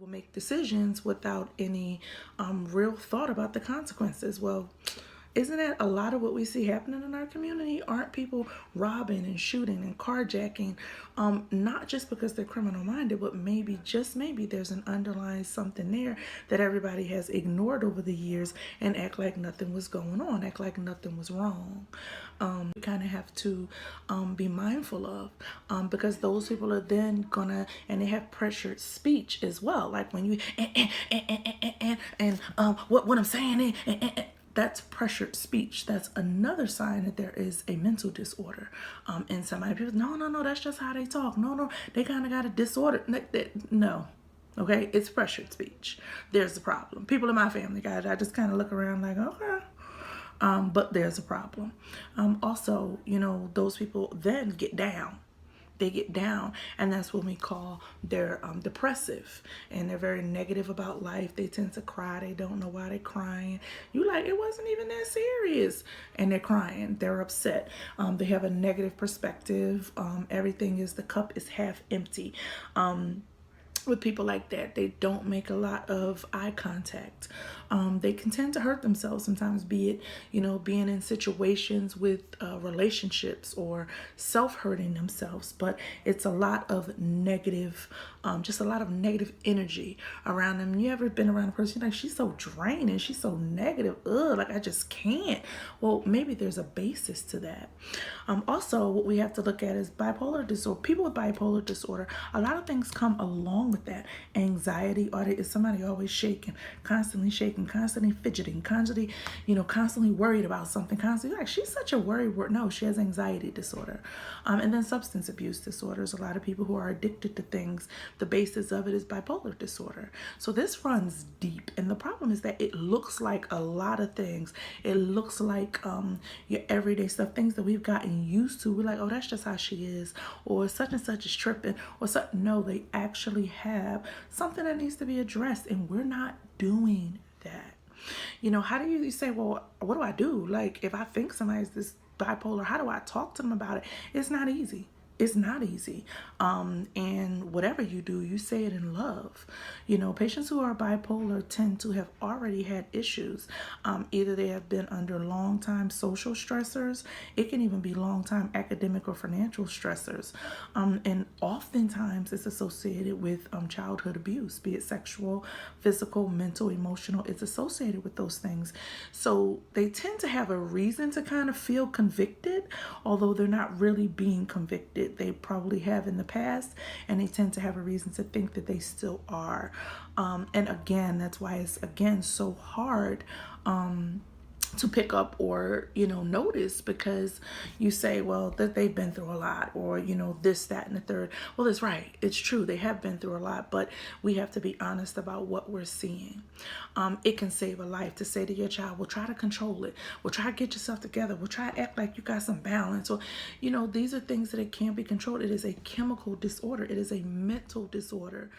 will make decisions without any real thought about the consequences. Well, isn't that a lot of what we see happening in our community? Aren't people robbing and shooting and carjacking? Not just because they're criminal minded, but maybe, just maybe, there's an underlying something there that everybody has ignored over the years and act like nothing was going on, act like nothing was wrong. We kind of have to be mindful of, because those people are then gonna, and they have pressured speech as well. Like when you, what I'm saying is, that's pressured speech. That's another sign that there is a mental disorder in somebody. People, no, that's just how they talk. No, they kind of got a disorder. No, okay, it's pressured speech. There's the problem. People in my family, guys, I just kind of look around like, okay. But there's a problem. Also, those people then get down. They get down, and that's when we call they're depressive, and they're very negative about life. They tend to cry. They don't know why they're crying. You like, it wasn't even that serious, and they're crying. They're upset. They have a negative perspective. Everything is, the cup is half empty. With people like that, they don't make a lot of eye contact. They can tend to hurt themselves sometimes, be it, being in situations with relationships or self-hurting themselves. But it's a lot of negative, just a lot of negative energy around them. You ever been around a person like, she's so draining, she's so negative, like I just can't. Well, maybe there's a basis to that. Also, what we have to look at is bipolar disorder. People with bipolar disorder, a lot of things come along with that. Anxiety, or is somebody always shaking, constantly fidgeting, constantly worried about something, constantly like, she's such a worried. No, she has anxiety disorder. And then substance abuse disorders. A lot of people who are addicted to things, the basis of it is bipolar disorder. So this runs deep, and the problem is that it looks like a lot of things. It looks like your everyday stuff, things that we've gotten used to. We're like, oh, that's just how she is, or such and such is tripping, or something. No, they actually have something that needs to be addressed, and we're not doing that. How do you say, well, what do I do? Like, if I think somebody's this bipolar, how do I talk to them about it? It's not easy. It's not easy. And whatever you do, you say it in love. Patients who are bipolar tend to have already had issues. Either they have been under long-time social stressors. It can even be long-time academic or financial stressors. And oftentimes it's associated with childhood abuse, be it sexual, physical, mental, emotional. It's associated with those things. So they tend to have a reason to kind of feel convicted, although they're not really being convicted. They probably have in the past, and they tend to have a reason to think that they still are. And again, that's why it's so hard to pick up or notice, because you say, well, that they've been through a lot, or this, that, and the third. Well, it's right, it's true, they have been through a lot, but we have to be honest about what we're seeing. It can save a life to say to your child, well, try to control it, well, try to get yourself together, well, try to act like you got some balance, or these are things that it can't be controlled. It is a chemical disorder, it is a mental disorder.